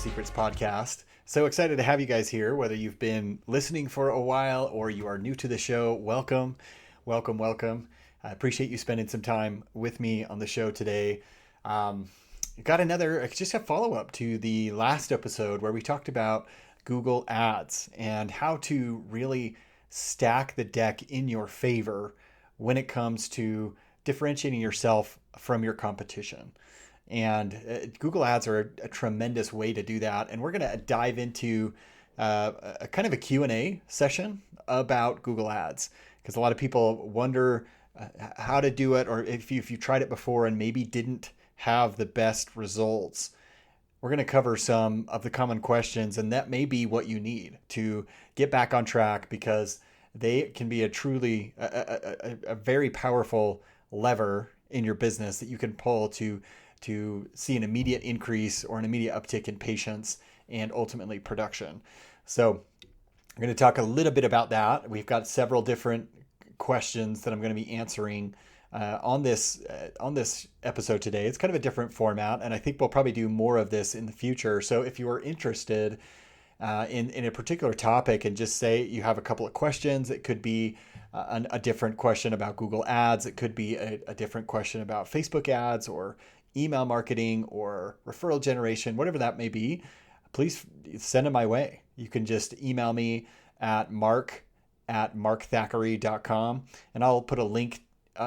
Secrets podcast. So excited to have you guys here, whether you've been listening for a while or you are new to the show. Welcome, welcome, welcome. I appreciate you spending some time with me on the show today. Got just a follow-up to the last episode where we talked about Google Ads and how to really stack the deck in your favor when it comes to differentiating yourself from your competition. And Google Ads are a tremendous way to do that. And we're going to dive into a kind of a Q&A session about Google Ads, because a lot of people wonder how to do it, or if you tried it before and maybe didn't have the best results. We're going to cover some of the common questions, and that may be what you need to get back on track, because they can be a very powerful lever in your business that you can pull to see an immediate increase or an immediate uptick in patients and ultimately production. So I'm going to talk a little bit about that. We've got several different questions that I'm going to be answering on this episode today. It's kind of a different format, and I think we'll probably do more of this in the future. So if you are interested in a particular topic and just say you have a couple of questions, it could be a different question about Google Ads. It could be a different question about Facebook ads or email marketing or referral generation, whatever that may be, please send them my way. You can just email me at mark@markthackeray.com, and I'll put a link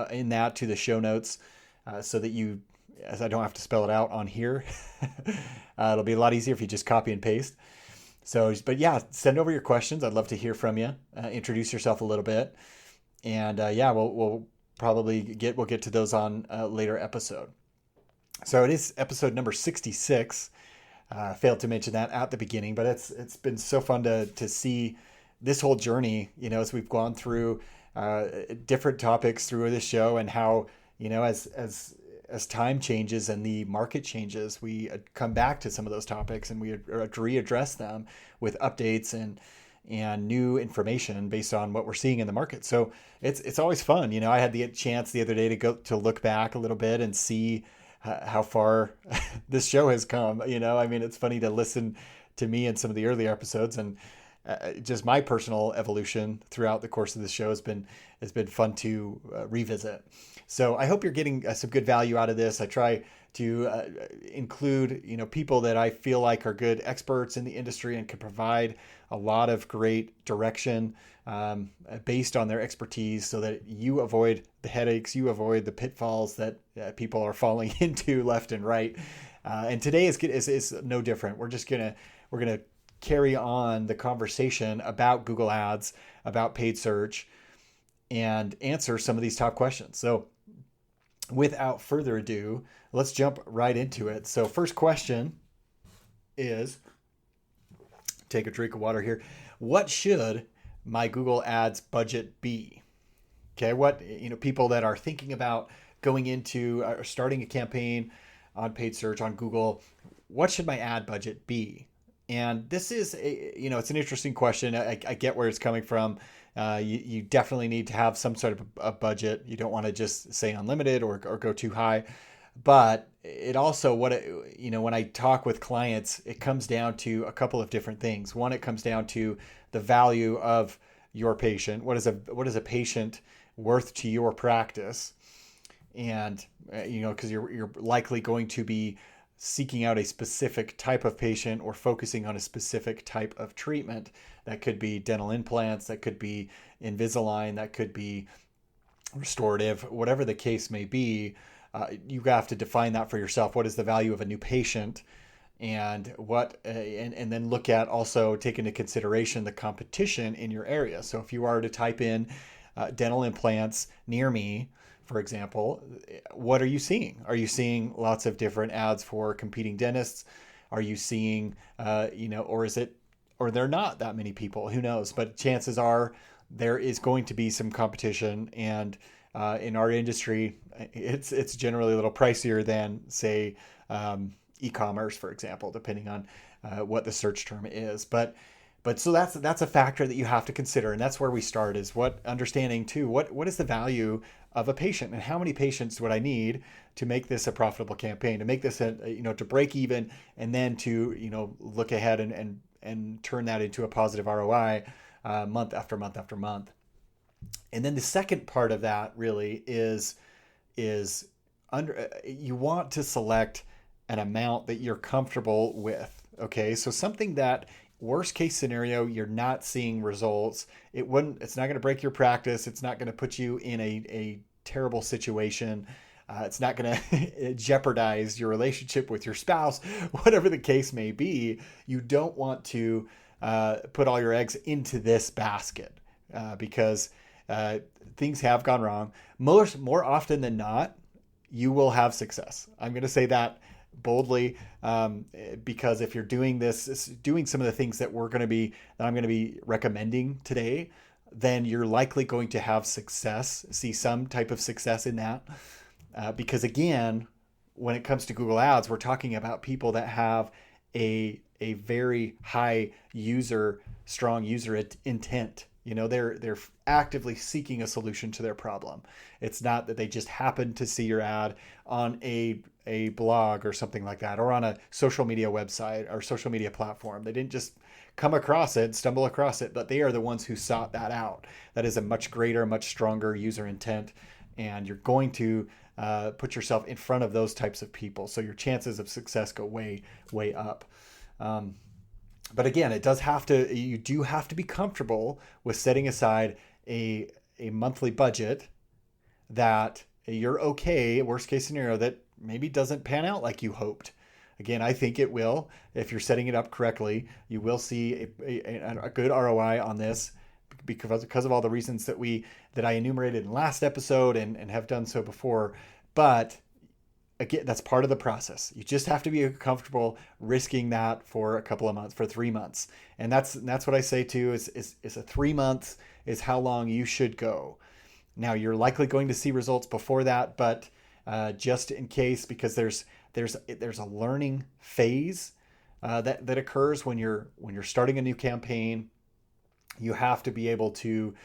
in that to the show notes so that as I don't have to spell it out on here. It'll be a lot easier if you just copy and paste. So, but yeah, send over your questions. I'd love to hear from you. Introduce yourself a little bit. And we'll probably get to those on a later episode. So it is episode number 66. Failed to mention that at the beginning, but it's been so fun to see this whole journey, as we've gone through different topics through this show, and how, as time changes and the market changes, we come back to some of those topics and we readdress them with updates and new information based on what we're seeing in the market. So it's always fun. I had the chance the other day to look back a little bit and see how far this show has come. It's funny to listen to me in some of the earlier episodes, and just my personal evolution throughout the course of this show has been fun to revisit. So I hope you're getting some good value out of this. I try to include, people that I feel like are good experts in the industry and can provide a lot of great direction based on their expertise, so that you avoid the headaches, you avoid the pitfalls that people are falling into left and right. And today is no different. We're gonna carry on the conversation about Google Ads, about paid search, and answer some of these top questions. So without further ado, let's jump right into it. So first question is, take a drink of water here. What should my Google Ads budget be? Okay, what, people that are thinking about going into or starting a campaign on paid search on Google, what should my ad budget be? And this is it's an interesting question. I get where it's coming from. You definitely need to have some sort of a budget. You don't want to just say unlimited or go too high. But it also, when I talk with clients, it comes down to a couple of different things. One, it comes down to the value of your patient. What is a patient worth to your practice? And because you're likely going to be seeking out a specific type of patient or focusing on a specific type of treatment. That could be dental implants, that could be Invisalign, that could be restorative, whatever the case may be. You have to define that for yourself. What is the value of a new patient? And and then look at, also take into consideration the competition in your area. So if you are to type in dental implants near me, for example, what are you seeing? Are you seeing lots of different ads for competing dentists? Are you seeing, or they're not that many people? Who knows? But chances are there is going to be some competition, and in our industry, it's generally a little pricier than, say, e-commerce, for example, depending on what the search term is. But But so that's a factor that you have to consider, and that's where we start, is what understanding too, what is the value of a patient, and how many patients would I need to make this a profitable campaign, to make this to break even, and then to look ahead and turn that into a positive ROI month after month after month. And then the second part of that really is under you want to select an amount that you're comfortable with. Okay, so something that, worst case scenario, you're not seeing results. It's not going to break your practice. It's not going to put you in a terrible situation. It's not going to jeopardize your relationship with your spouse, whatever the case may be. You don't want to put all your eggs into this basket because things have gone wrong. More often than not, you will have success. I'm going to say that boldly, because if you're doing some of the things that I'm going to be recommending today, then you're likely going to have success, see some type of success in that. Because again, when it comes to Google Ads, we're talking about people that have a very high strong user intent. They're actively seeking a solution to their problem. It's not that they just happen to see your ad on a blog or something like that, or on a social media website or social media platform. They didn't just come across it, stumble across it, but they are the ones who sought that out. That is a much greater, much stronger user intent, and you're going to put yourself in front of those types of people. So your chances of success go way, way up. But again, you do have to be comfortable with setting aside a monthly budget that you're okay, worst case scenario, that maybe doesn't pan out like you hoped. Again, I think it will. If you're setting it up correctly, you will see a good ROI on this because of all the reasons that I enumerated in last episode and have done so before. But again, that's part of the process. You just have to be comfortable risking that for a couple of months, for 3 months. And that's what I say too, is a 3 months is how long you should go. Now, you're likely going to see results before that, but just in case, because there's a learning phase that occurs when you're starting a new campaign. You have to be able to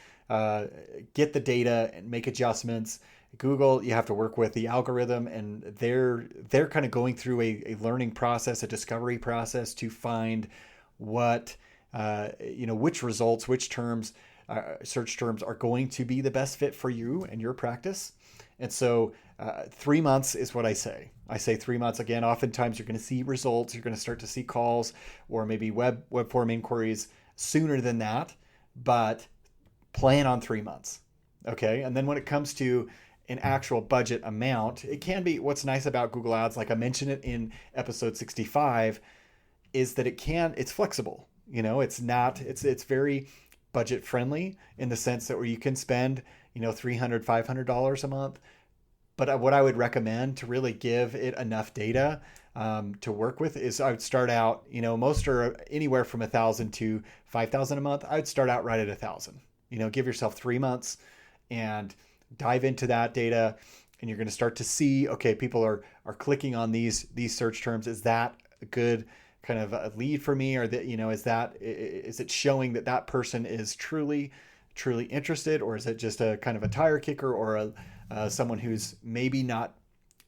get the data and make adjustments. Google, you have to work with the algorithm, and they're kind of going through a learning process, a discovery process, to find what which results, which terms, search terms are going to be the best fit for you and your practice. And so 3 months is what I say. I say 3 months. Again, oftentimes you're going to see results. You're going to start to see calls or maybe web form inquiries sooner than that, but plan on 3 months. Okay. And then when it comes to an actual budget amount, it can be, what's nice about Google Ads, like I mentioned it in episode 65, is that it's flexible. It's very budget friendly in the sense that where you can spend, $300, $500 a month. But what I would recommend to really give it enough data to work with is, I would start out, most are anywhere from 1,000 to 5,000 a month. I would start out right at 1,000. Give yourself 3 months and dive into that data, and you're going to start to see, okay, people are clicking on these search terms. Is that a good kind of a lead for me, or that is it showing that person is truly interested, or is it just a kind of a tire kicker, or someone who's maybe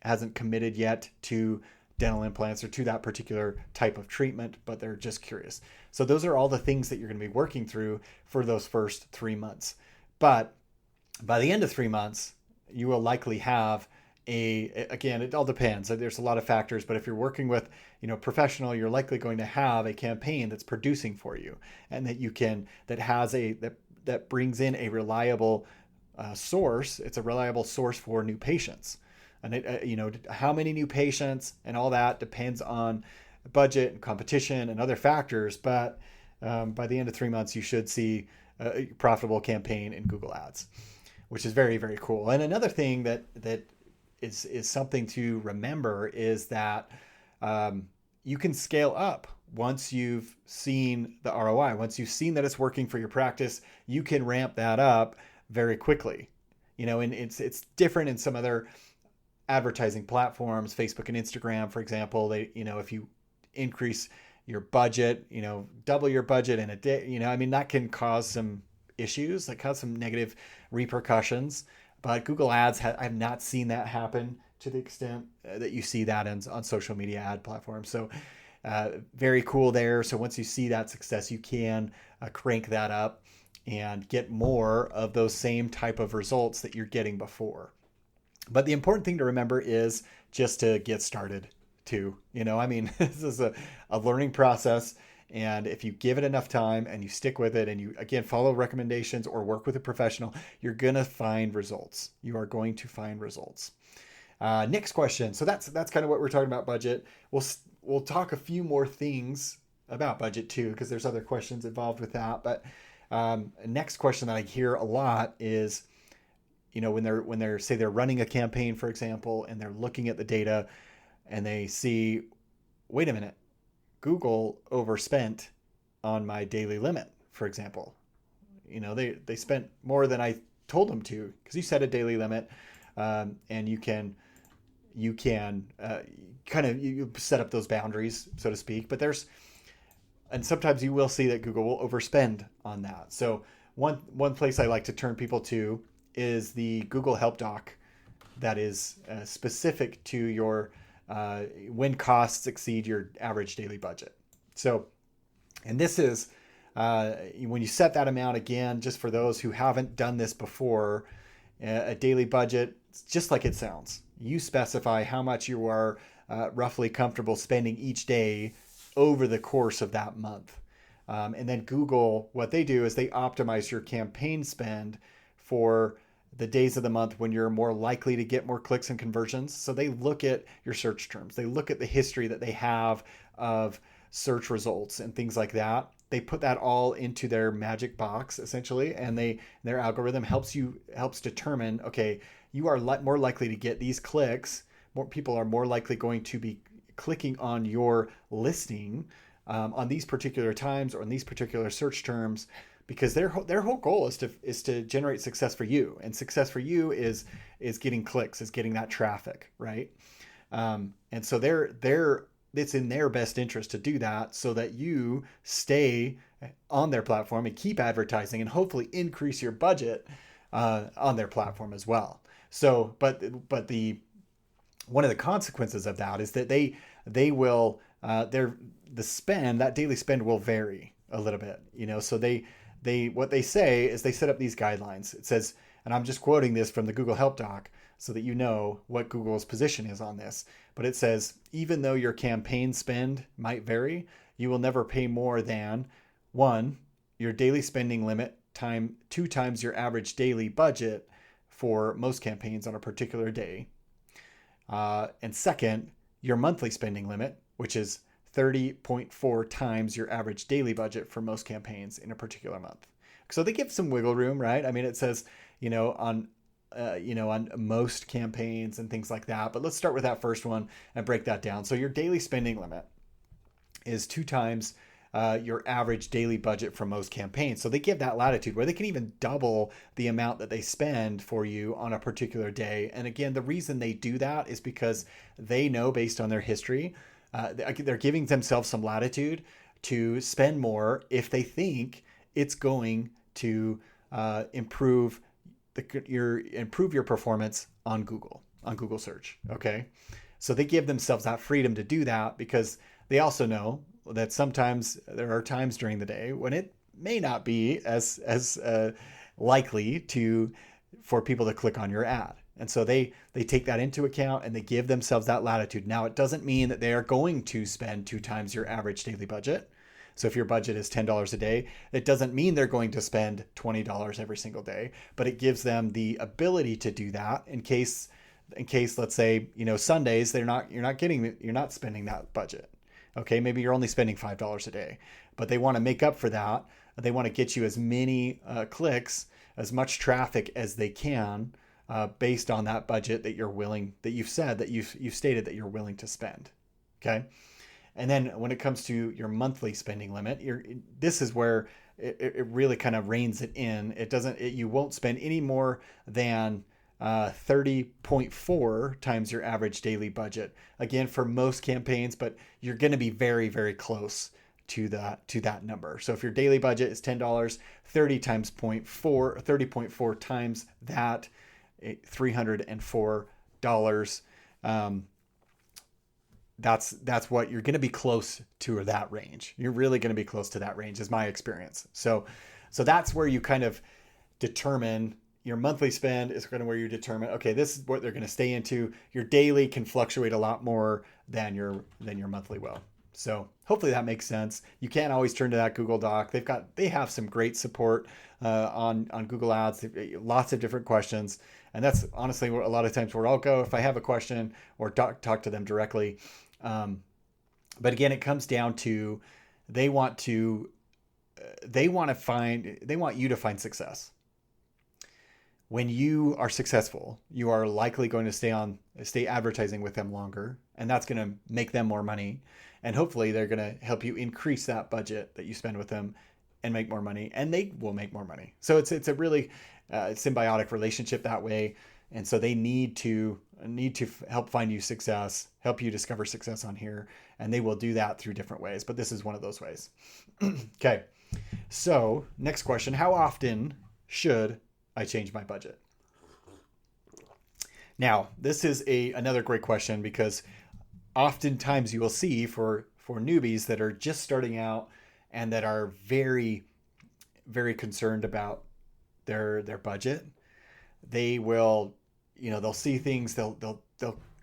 hasn't committed yet to dental implants or to that particular type of treatment, but they're just curious. So those are all the things that you're going to be working through for those first 3 months. But by the end of 3 months, you will likely have again, it all depends. There's a lot of factors, but if you're working with, professional, you're likely going to have a campaign that's producing for you, and that brings in a reliable source. It's a reliable source for new patients. And how many new patients and all that depends on budget and competition and other factors. But by the end of 3 months, you should see a profitable campaign in Google Ads, which is very, very cool. And another thing that is something to remember is that you can scale up once you've seen the ROI. Once you've seen that it's working for your practice, you can ramp that up very quickly. And it's different in some other advertising platforms, Facebook and Instagram, for example. If you increase your budget, double your budget in a day. I mean, that can cause some issues, that cause some negative repercussions. But Google Ads, I have not seen that happen to the extent that you see that on social media ad platforms. So very cool there. So once you see that success, you can crank that up and get more of those same type of results that you're getting before. But the important thing to remember is just to get started too. I mean, this is a learning process. And if you give it enough time and you stick with it and you, again, follow recommendations or work with a professional, you're going to find results. You are going to find results. Next question. So that's kind of what we're talking about budget. We'll talk a few more things about budget too, because there's other questions involved with that. But next question that I hear a lot is, when they're say they're running a campaign, for example, and they're looking at the data and they see, wait a minute, Google overspent on my daily limit, for example. They spent more than I told them to, because you set a daily limit, and you can kind of you set up those boundaries, so to speak. But and sometimes you will see that Google will overspend on that. So one place I like to turn people to is the Google Help Doc that is specific to your when costs exceed your average daily budget. So, and this is when you set that amount, again, just for those who haven't done this before, a daily budget, it's just like it sounds. You specify how much you are roughly comfortable spending each day over the course of that month. And then Google, what they do is they optimize your campaign spend for the days of the month when you're more likely to get more clicks and conversions. So they look at your search terms. They look at the history that they have of search results and things like that. They put that all into their magic box, essentially, and their algorithm helps determine, okay, you are more likely to get these clicks. More people are more likely going to be clicking on your listing on these particular times or on these particular search terms, because their whole goal is to generate success for you, and success for you is getting clicks, is getting that traffic, right? And so it's in their best interest to do that, so that you stay on their platform and keep advertising and hopefully increase your budget on their platform as well. So, but one of the consequences of that is that they will that daily spend will vary a little bit, so what they say is they set up these guidelines. It says, and I'm just quoting this from the Google Help Doc so that you know what Google's position is on this, but it says, even though your campaign spend might vary, you will never pay more than 1, your daily spending limit 2 times your average daily budget for most campaigns on a particular day. And second, your monthly spending limit, which is 30.4 times your average daily budget for most campaigns in a particular month. So they give some wiggle room, right? I mean, it says, on most campaigns and things like that. But let's start with that first one and break that down. So your daily spending limit is 2 times your average daily budget for most campaigns. So they give that latitude where they can even double the amount that they spend for you on a particular day. And again, the reason they do that is because they know, based on their history, they're giving themselves some latitude to spend more if they think it's going to improve your performance on Google search. Okay, so they give themselves that freedom to do that, because they also know that sometimes there are times during the day when it may not be as likely for people to click on your ad. And so they take that into account and they give themselves that latitude. Now, it doesn't mean that they are going to spend 2 times your average daily budget. So if your budget is $10 a day, it doesn't mean they're going to spend $20 every single day, but it gives them the ability to do that in case, let's say, Sundays, you're not spending that budget. Okay, maybe you're only spending $5 a day, but they want to make up for that. They want to get you as many clicks, as much traffic as they can, based on that budget that you've stated that you're willing to spend. Okay. And then when it comes to your monthly spending limit, this is where it really kind of reins it in. You won't spend any more than 30.4 times your average daily budget. Again, for most campaigns, but you're going to be very, very close to that number. So if your daily budget is $10, 30 times 30.4 times that, $304. That's what you're going to be close to that range. You're really going to be close to that range, is my experience. So that's where you kind of determine your monthly spend is kind of where you determine, okay, this is what they're going to stay into. Your daily can fluctuate a lot more than your monthly will. So hopefully that makes sense. You can't always turn to that Google Doc. They have some great support on Google Ads. Lots of different questions, and that's honestly a lot of times where I'll go if I have a question or talk to them directly. But again, it comes down to they want you to find success. When you are successful, you are likely going to stay advertising with them longer, and that's going to make them more money. And hopefully they're going to help you increase that budget that you spend with them and make more money, and they will make more money. So it's a really symbiotic relationship that way. And so they need to help find you success, help you discover success on here, and they will do that through different ways. But this is one of those ways. Okay. So next question, how often should I change my budget? Now, this is another great question, because oftentimes you will see for newbies that are just starting out and that are very, very concerned about their budget. They will, they'll see things, they'll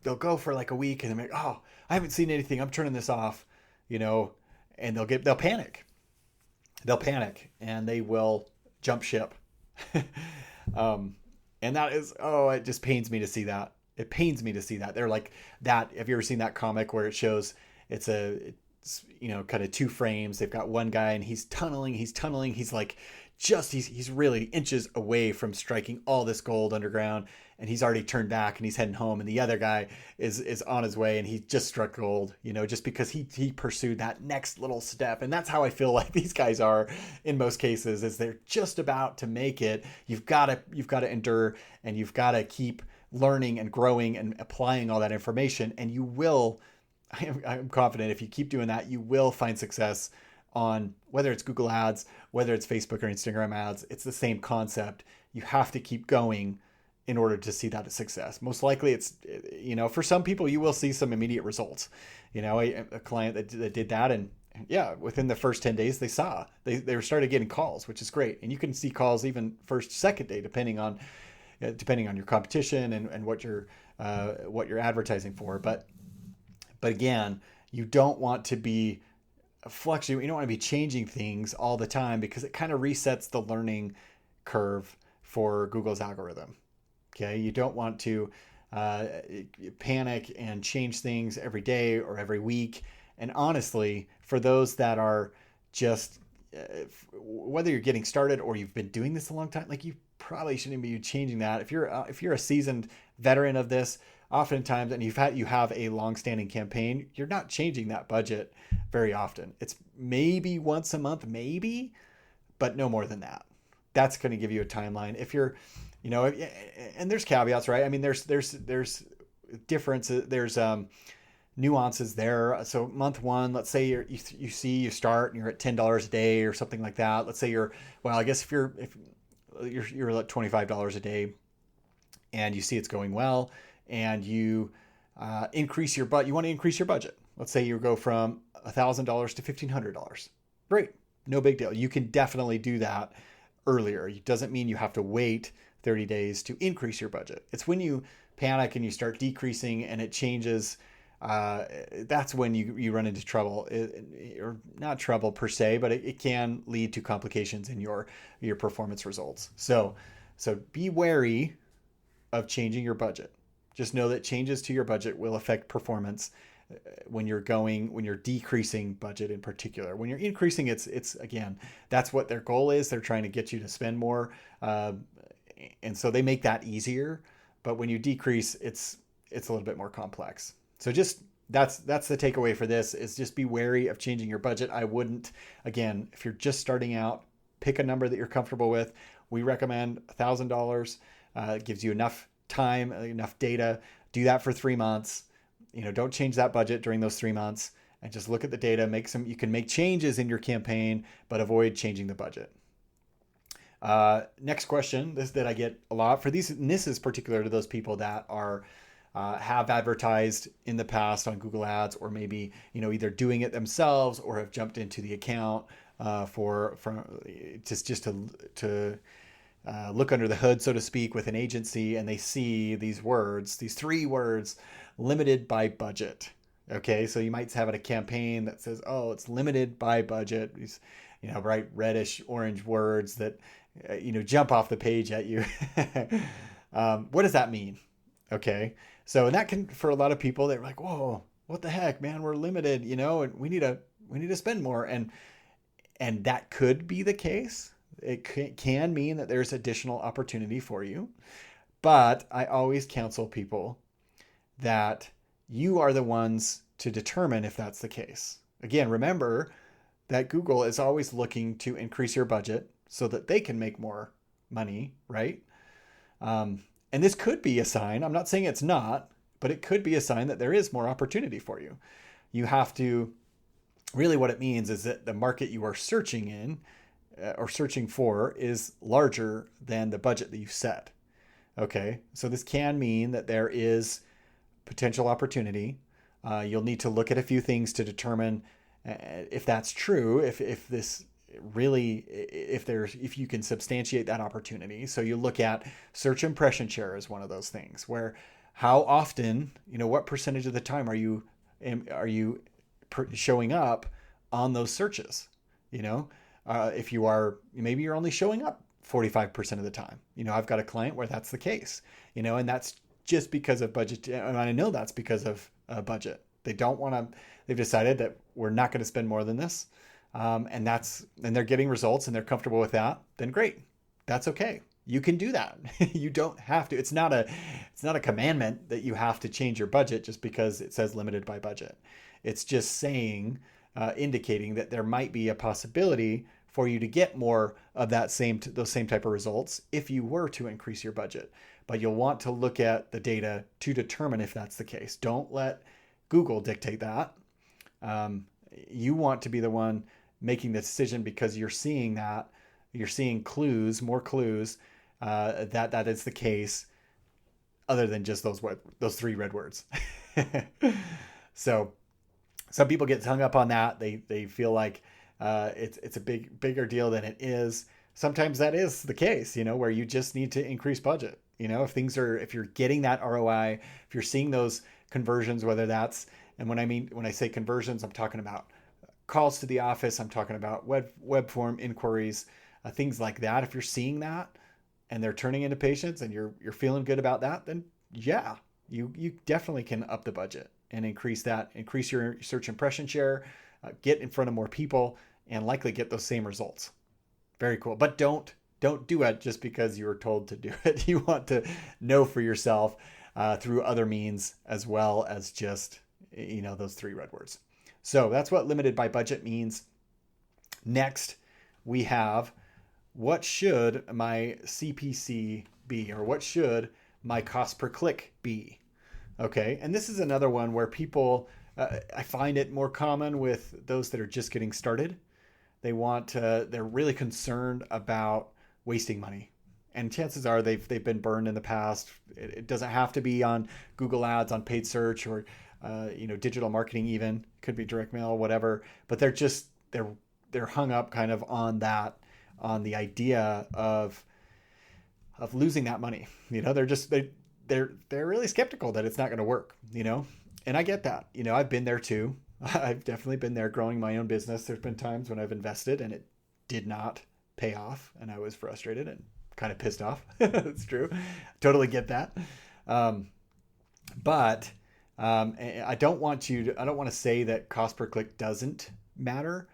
go for like a week and they're like, oh, I haven't seen anything, I'm turning this off, and they'll panic. They'll panic and they will jump ship. And that is, it just pains me to see that. It pains me to see that. They're like that. Have you ever seen that comic where it shows it's kind of two frames. They've got one guy and he's tunneling. He's like, he's really inches away from striking all this gold underground, and he's already turned back and he's heading home. And the other guy is on his way and he just struck gold, just because he pursued that next little step. And that's how I feel like these guys are in most cases, is they're just about to make it. You've got to endure, and you've got to keep learning and growing and applying all that information. And you will, I'm confident, if you keep doing that, you will find success on whether it's Google Ads, whether it's Facebook or Instagram ads. It's the same concept. You have to keep going in order to see that success. Most likely it's, for some people, you will see some immediate results. A client that did that, and yeah, within the first 10 days, they started getting calls, which is great. And you can see calls even first, second day, depending on your competition and what you're advertising for. But again, you don't want to be fluctuating. You don't want to be changing things all the time, because it kind of resets the learning curve for Google's algorithm. Okay. You don't want to panic and change things every day or every week. And honestly, for those that are just, whether you're getting started or you've been doing this a long time, like, you probably shouldn't be changing that. If you're a seasoned veteran of this, oftentimes, and you have a long-standing campaign, you're not changing that budget very often. It's maybe once a month, maybe, but no more than that. That's going to give you a timeline. If you're, and there's caveats, right? I mean, there's differences, there's nuances there. So month one, let's say you start and you're at $10 a day or something like that. Let's say you're at $25 a day, and you see it's going well, and you increase your budget. You want to increase your budget. Let's say you go from $1,000 to $1,500. Great, no big deal. You can definitely do that earlier. It doesn't mean you have to wait 30 days to increase your budget. It's when you panic and you start decreasing and it changes. That's when you run into trouble, or not trouble per se, but it can lead to complications in your performance results. So be wary of changing your budget. Just know that changes to your budget will affect performance when you're decreasing budget in particular. When you're increasing, it's again, that's what their goal is. They're trying to get you to spend more. And so they make that easier. But when you decrease, it's a little bit more complex. So just that's the takeaway for this, is just be wary of changing your budget. I wouldn't, again, if you're just starting out, pick a number that you're comfortable with. We recommend $1,000. It gives you enough time, enough data. Do that for 3 months. Don't change that budget during those 3 months, and just look at the data. You can make changes in your campaign, but avoid changing the budget. Next question, this that I get a lot for these, and this is particular to those people that are have advertised in the past on Google Ads, or maybe either doing it themselves or have jumped into the account for just to look under the hood, so to speak, with an agency, and they see these three words, limited by budget. Okay, so you might have a campaign that says, "Oh, it's limited by budget." These, bright reddish orange words that jump off the page at you. What does that mean? Okay, so and that can, for a lot of people, they're like, "Whoa, what the heck, man? We're limited, and we need to spend more," and that could be the case. It can mean that there's additional opportunity for you, but I always counsel people that you are the ones to determine if that's the case. Again, remember that Google is always looking to increase your budget so that they can make more money, right? And this could be a sign. I'm not saying it's not, but it could be a sign that there is more opportunity for you. You have to, really what it means is that the market you are searching in or searching for is larger than the budget that you set. Okay, so this can mean that there is potential opportunity. You'll need to look at a few things to determine if that's true, if this really, if you can substantiate that opportunity. So you look at search impression share as one of those things, where how often, what percentage of the time are you showing up on those searches? If you are, maybe you're only showing up 45% of the time. I've got a client where that's the case, and that's just because of budget. And I know that's because of budget. They've decided that we're not going to spend more than this. And they're getting results and they're comfortable with that, then great. That's okay. You can do that. You don't have to. It's not a commandment that you have to change your budget just because it says limited by budget. It's just saying, indicating that there might be a possibility for you to get more of those same type of results if you were to increase your budget. But you'll want to look at the data to determine if that's the case. Don't let Google dictate that. You want to be the one making the decision because you're seeing more clues that is the case, other than just those three red words. So some people get hung up on that. They feel like it's a bigger deal than it is. Sometimes that is the case, where you just need to increase budget. If you're getting that ROI, if you're seeing those conversions, whether that's, and when I say conversions, I'm talking about calls to the office, I'm talking about web form inquiries, things like that. If you're seeing that and they're turning into patients and you're feeling good about that, then yeah, you definitely can up the budget and increase your search impression share, get in front of more people, and likely get those same results. Very cool. But don't do it just because you were told to do it. You want to know for yourself through other means as well as just those three red words. So that's what limited by budget means. Next, we have, what should my CPC be, or what should my cost per click be? Okay, and this is another one where people, I find it more common with those that are just getting started. They're really concerned about wasting money. And chances are they've been burned in the past. It doesn't have to be on Google Ads, on paid search, or digital marketing even. It could be direct mail, whatever. But they're hung up kind of on the idea of losing that money. They're really skeptical that it's not going to work, and I get that. I've been there too. I've definitely been there growing my own business. There's been times when I've invested and it did not pay off, and I was frustrated and kind of pissed off. That's true. Totally get that. But I don't want to say that cost per click doesn't matter,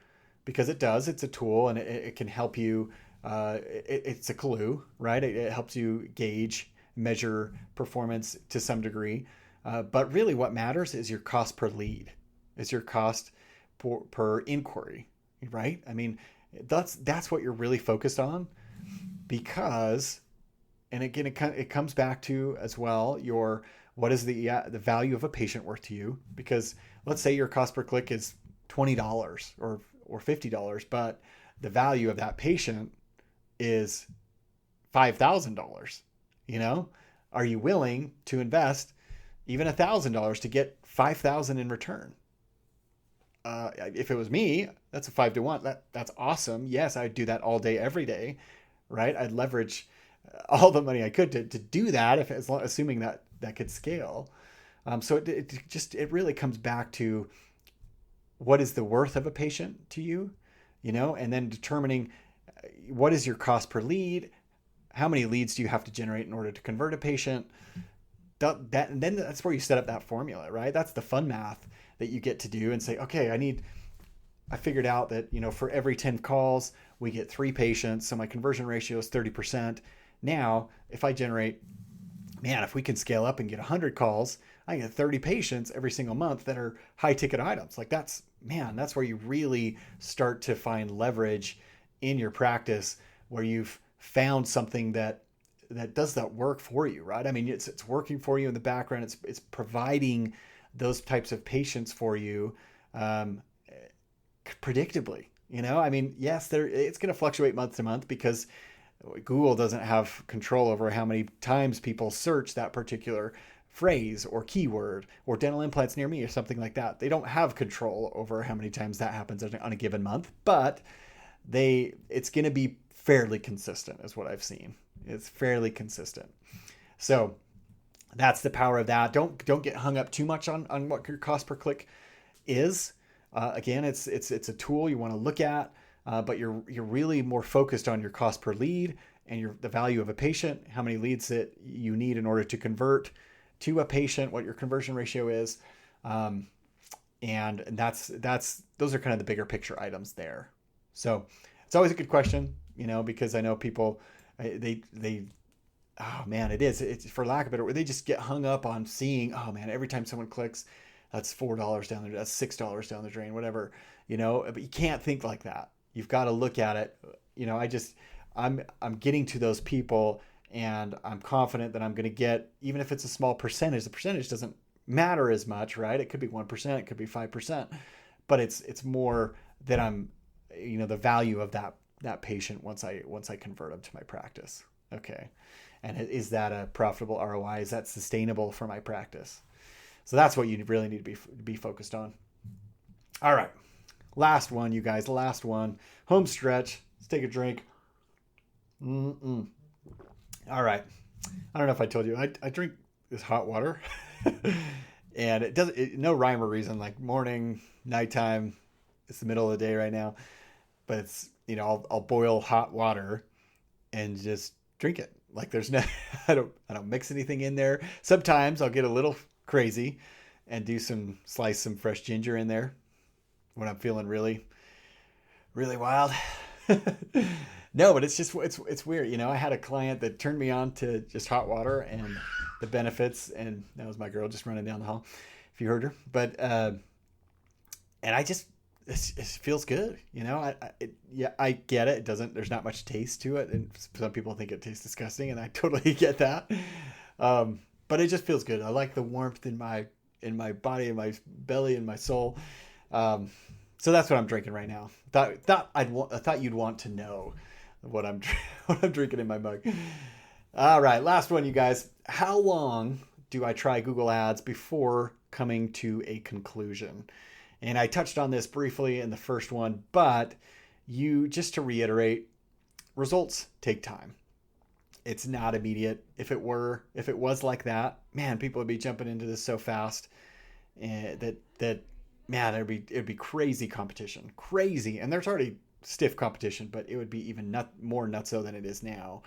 because it does. It's a tool and it can help you. It's a clue, right? It helps you gauge, measure performance to some degree. But really what matters is your cost per lead. It's your cost per inquiry, right? I mean, that's what you're really focused on, because, And again, it comes back to as well what is the value of a patient worth to you? Because let's say your cost per click is $20 or $50, but the value of that patient is $5,000. You know, are you willing to invest even $1,000 to get 5,000 in return? If it was me, that's a 5-to-1. That's awesome. Yes, I'd do that all day, every day, right? I'd leverage all the money I could to do that, assuming that could scale. So it really comes back to what is the worth of a patient to you, and then determining what is your cost per lead, how many leads do you have to generate in order to convert a patient. And then that's where you set up that formula, right? That's the fun math that you get to do and say, okay, I figured out that, for every 10 calls, we get 3 patients. So my conversion ratio is 30%. Now, if we can scale up and get 100 calls, I get 30 patients every single month that are high ticket items. Like that's where you really start to find leverage in your practice, where you've found something that does that work for you, right? I mean, it's working for you in the background. It's providing those types of patients for you predictably. I mean, yes, it's going to fluctuate month to month because Google doesn't have control over how many times people search that particular phrase or keyword or dental implants near me or something like that. They don't have control over how many times that happens on a given month, but it's going to be fairly consistent is what I've seen. It's fairly consistent. So that's the power of that. Don't get hung up too much on what your cost per click is. Again, it's a tool you want to look at, but you're really more focused on your cost per lead and the value of a patient, how many leads that you need in order to convert to a patient, what your conversion ratio is, and those are kind of the bigger picture items there. So it's always a good question, because I know people oh man, it's for lack of a better word, they just get hung up on seeing, oh man, every time someone clicks, that's $4 down the, that's $6 down the drain, whatever, but you can't think like that. You've got to look at it. I'm getting to those people, and I'm confident that I'm going to get, even if it's a small percentage, the percentage doesn't matter as much, right? It could be 1%, it could be 5%, but it's more that I'm, the value of that patient once I convert them to my practice. Okay. And is that a profitable ROI? Is that sustainable for my practice? So that's what you really need to be focused on. All right. Last one, you guys. Last one. Home stretch. Let's take a drink. All right. I don't know if I told you. I drink this hot water. And it doesn't, no rhyme or reason, like morning, nighttime. It's the middle of the day right now. But it's, I'll boil hot water and just drink it. Like there's no, I don't mix anything in there. Sometimes I'll get a little crazy and slice some fresh ginger in there when I'm feeling really, really wild. No, but it's weird. I had a client that turned me on to just hot water and the benefits, and that was my girl just running down the hall, if you heard her. But and it feels good. I get it. It doesn't. There's not much taste to it, and some people think it tastes disgusting, and I totally get that. But it just feels good. I like the warmth in my body, in my belly, in my soul. So that's what I'm drinking right now. I thought you'd want to know what I'm drinking in my mug. All right, last one, you guys. How long do I try Google Ads before coming to a conclusion? And I touched on this briefly in the first one, but just to reiterate, results take time. It's not immediate. If it was like that, man, people would be jumping into this so fast, and man, it'd be crazy competition, crazy. And there's already stiff competition, but it would be even more nutso than it is now.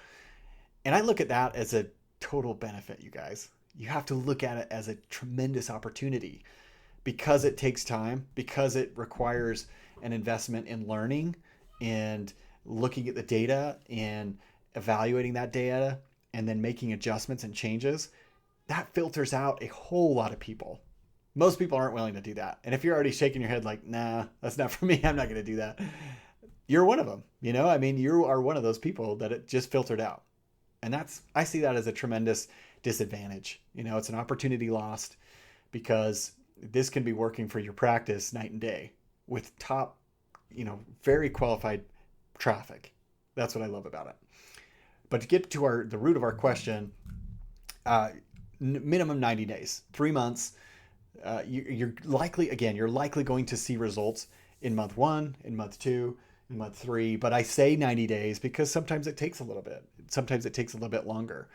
And I look at that as a total benefit, you guys. You have to look at it as a tremendous opportunity, because it takes time, because it requires an investment in learning and looking at the data and evaluating that data and then making adjustments and changes. That filters out a whole lot of people. Most people aren't willing to do that. And if you're already shaking your head like, nah, that's not for me, I'm not going to do that, you're one of them. You are one of those people that it just filtered out. And I see that as a tremendous disadvantage. It's an opportunity lost because this can be working for your practice night and day with top, very qualified traffic. That's what I love about it. But to get to the root of our question, minimum 90 days, 3 months. You're likely going to see results in month 1, in month 2, in month 3. But I say 90 days because sometimes it takes a little bit. Sometimes it takes a little bit longer.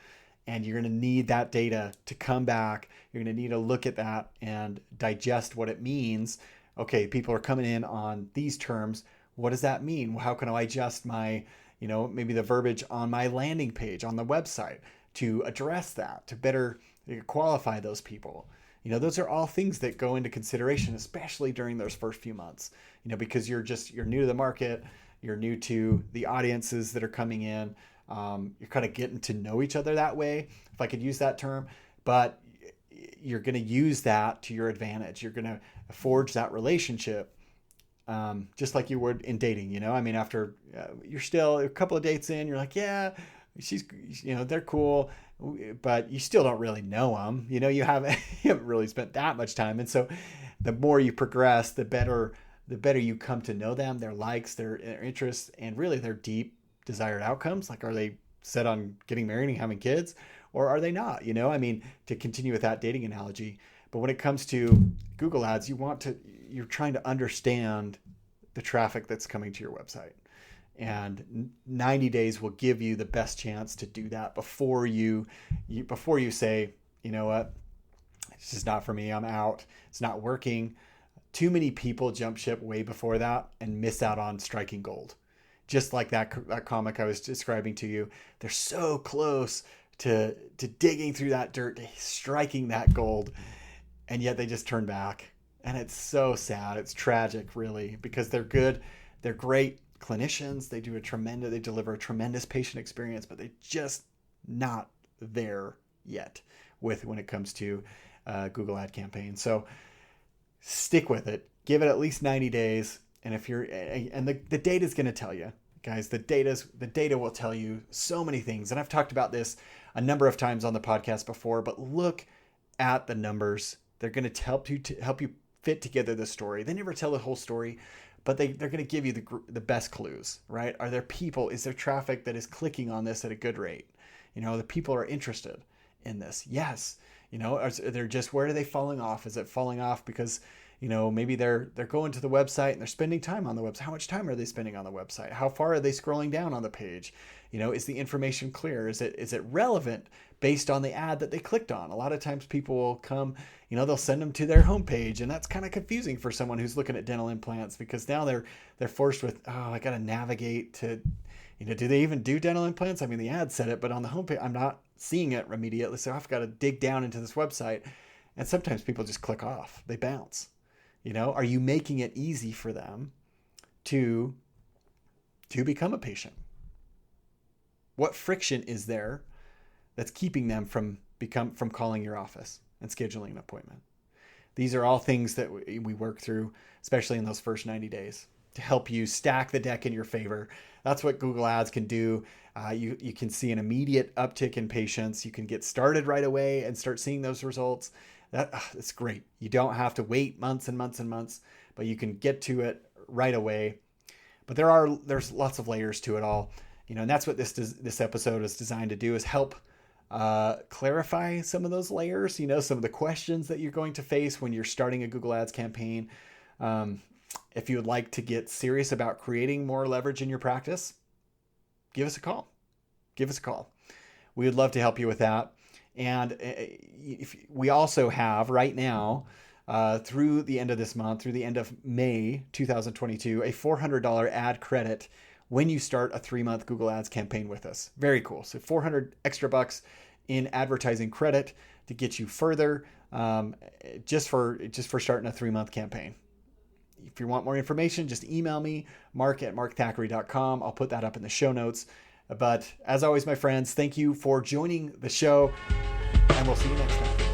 And you're going to need that data to come back. You're going to need to look at that and digest what it means. Okay, people are coming in on these terms. What does that mean? Well, how can I adjust my, maybe the verbiage on my landing page on the website to address that, to better qualify those people? Those are all things that go into consideration, especially during those first few months, because you're new to the market, you're new to the audiences that are coming in. You're kind of getting to know each other that way, if I could use that term, but you're going to use that to your advantage. You're going to forge that relationship, just like you would in dating, after you're still a couple of dates in, you're like, yeah, they're cool, but you still don't really know them. You haven't really spent that much time. And so the more you progress, the better you come to know them, their likes, their interests, and really their deep desired outcomes. Like, are they set on getting married and having kids, or are they not? To continue with that dating analogy. But when it comes to Google Ads, you're trying to understand the traffic that's coming to your website. And 90 days will give you the best chance to do that before you say, you know what, this is not for me, I'm out, it's not working. Too many people jump ship way before that and miss out on striking gold. Just like that comic I was describing to you, they're so close to digging through that dirt, to striking that gold, and yet they just turn back. And it's so sad. It's tragic, really, because they're good, they're great clinicians, they deliver a tremendous patient experience, but they're just not there yet when it comes to Google ad campaign. So stick with it, give it at least 90 days. And the data is going to tell you, guys, the data will tell you so many things. And I've talked about this a number of times on the podcast before, but look at the numbers. They're going to help you fit together the story. They never tell the whole story, but they're going to give you the best clues, right? Are there people, is there traffic that is clicking on this at a good rate? The people are interested in this. Yes. They're just, where are they falling off? Is it falling off because, maybe they're going to the website and they're spending time on the website. How much time are they spending on the website? How far are they scrolling down on the page? Is the information clear? Is it relevant based on the ad that they clicked on? A lot of times people will come, they'll send them to their homepage, and that's kind of confusing for someone who's looking at dental implants, because now they're forced with, I got to navigate to, do they even do dental implants? I mean, the ad said it, but on the homepage, I'm not seeing it immediately. So I've got to dig down into this website. And sometimes people just click off, they bounce. Are you making it easy for them to become a patient? What friction is there that's keeping them from calling your office and scheduling an appointment? These are all things that we work through, especially in those first 90 days, to help you stack the deck in your favor. That's what Google Ads can do. You can see an immediate uptick in patients. You can get started right away and start seeing those results. That's great. You don't have to wait months and months and months, but you can get to it right away. But there's lots of layers to it all, and that's what this episode is designed to do, is help clarify some of those layers, some of the questions that you're going to face when you're starting a Google Ads campaign. If you would like to get serious about creating more leverage in your practice, give us a call. We would love to help you with that. And we also have right now, through the end of this month, through the end of May 2022, a $400 ad credit when you start a 3-month Google Ads campaign with us. Very cool. So $400 extra bucks in advertising credit to get you further, just for starting a 3-month campaign. If you want more information, just email me, mark@markthackeray.com. I'll put that up in the show notes. But as always, my friends, thank you for joining the show, and we'll see you next time.